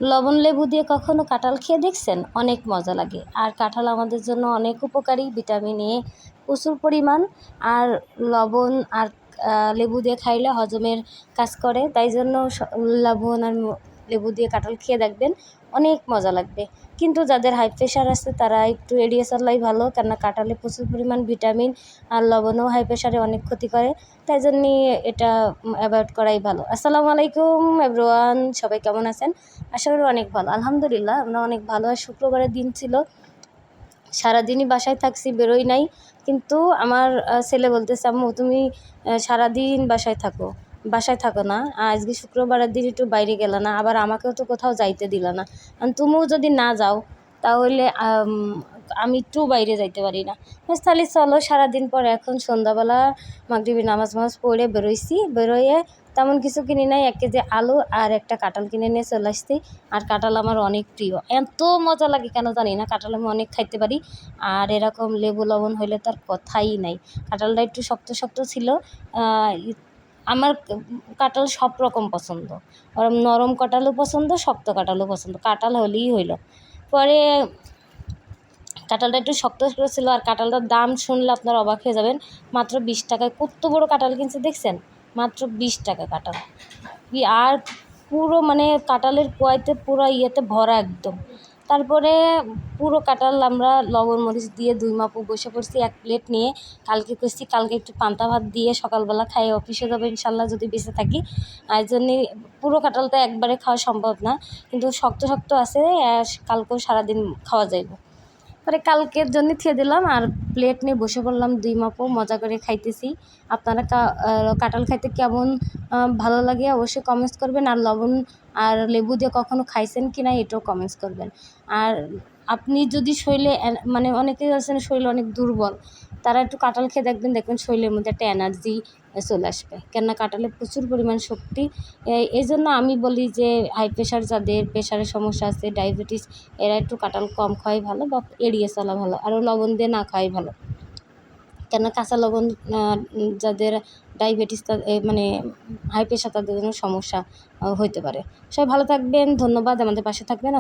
লবণ লেবু দিয়ে কখনো কাঁঠাল খেয়ে দেখছেন? অনেক মজা লাগে। আর কাঁঠাল আমাদের জন্য অনেক উপকারী, ভিটামিন এ প্রচুর পরিমাণ। আর লবণ আর লেবু দিয়ে খাইলে হজমের কাজ করে, তাই জন্য লবণ আর লেবু দিয়ে কাঁঠাল খেয়ে দেখবেন, অনেক মজা লাগবে। কিন্তু যাদের হাই প্রেশার আছে তারা একটু এড়িয়ে চলাই ভালো, কেননা কাঁঠালে প্রচুর পরিমাণ ভিটামিন আর লবণও হাই প্রেশারে অনেক ক্ষতি করে, তাই জন্যে এটা অ্যাভয়েড করাই ভালো। আসসালামু আলাইকুম এভরিওয়ান, সবাই কেমন আছেন? আশা করি অনেক ভালো। আলহামদুলিল্লাহ আমরা অনেক ভালো। আর শুক্রবারের দিন ছিল, সারাদিনই বাসায় থাকছি, বেরোই নাই। কিন্তু আমার ছেলে বলতেছে, আম্মু তুমি সারাদিন বাসায় থাকো না, আজকে শুক্রবারের দিন একটু বাইরে গেলা না, আবার আমাকেও তো কোথাও যাইতে দিলা না। তুমিও যদি না যাও তাহলে আমি একটু বাইরে যাইতে পারি না। তাহলে চলো, সারাদিন পর এখন সন্ধ্যাবেলা মাগরিবি নামাজ পড়ে বেরোয়ে তেমন কিছু কিনি নাই, 1 কেজি আলু আর একটা কাঁঠাল কিনে নিয়ে চলে আসছি। আর কাঁঠাল আমার অনেক প্রিয়, এত মজা লাগে কেন জানি না, কাঁঠাল আমি অনেক খাইতে পারি। আর এরকম লেবু লবণ হইলে তার কথাই নাই। কাঁঠালটা একটু শক্ত শক্ত ছিল। আমার কাঁঠাল সব রকম পছন্দ, নরম কাঁঠালও পছন্দ, শক্ত কাঁঠালও পছন্দ, কাঁঠাল হলেই হইল। পরে কাঁঠালটা একটু শক্ত শক্ত ছিল। আর কাঁঠালটার দাম শুনলে আপনারা অবাক হয়ে যাবেন, মাত্র 20 টাকায়। কত বড় কাঁঠাল কিনছে দেখছেন? মাত্র 20 টাকা কাঁঠাল। আর পুরো মানে কাঁঠালের কোয়াইতে পুরো ইয়েতে ভরা একদম। তারপরে পুরো কাঁঠাল আমরা লবণ মরিচ দিয়ে 2 মাপু বসে পড়ছি 1 প্লেট নিয়ে। কালকে করছি, কালকে একটু পান্তা ভাত দিয়ে সকালবেলা খাই অফিসে যাবো ইনশাল্লাহ, যদি বেঁচে থাকি। আর জন্যে পুরো কাঁঠালটা একবারে খাওয়া সম্ভব না, কিন্তু শক্ত শক্ত আছে, কালকেও সারাদিন খাওয়া যাইব। পরে কালকের জন্য থিয়ে দিলাম আর প্লেট নিয়ে বসে পড়লাম 2 মাপও, মজা করে খাইতেছি। আপনারা কাঁঠাল খাইতে কেমন ভালো লাগে অবশ্যই কমেন্টস করবেন। আর লবণ আর লেবু দিয়ে কখনো খাইছেন কি না এটাও কমেন্টস করবেন। আর আপনি যদি শরীরে মানে অনেকেই আছেন শরীরে অনেক দুর্বল, তারা একটু কাঁঠাল খেয়ে দেখবেন শরীরের মধ্যে একটা এনার্জি চলে আসবে, কেননা কাঁঠালে প্রচুর পরিমাণ শক্তি। এই জন্য আমি বলি যে হাই প্রেশার, যাদের প্রেশারের সমস্যা আছে, ডায়াবেটিস, এরা একটু কাঁঠাল কম খাওয়াই ভালো বা এড়িয়ে চলা ভালো, আরও লবণ দিয়ে না খাওয়াই ভালো। কেন কাঁচা লবণ যাদের ডায়াবেটিস মানে হাই প্রেশার তাদের জন্য সমস্যা হইতে পারে। সবাই ভালো থাকবেন, ধন্যবাদ, আমাদের পাশে থাকবেন।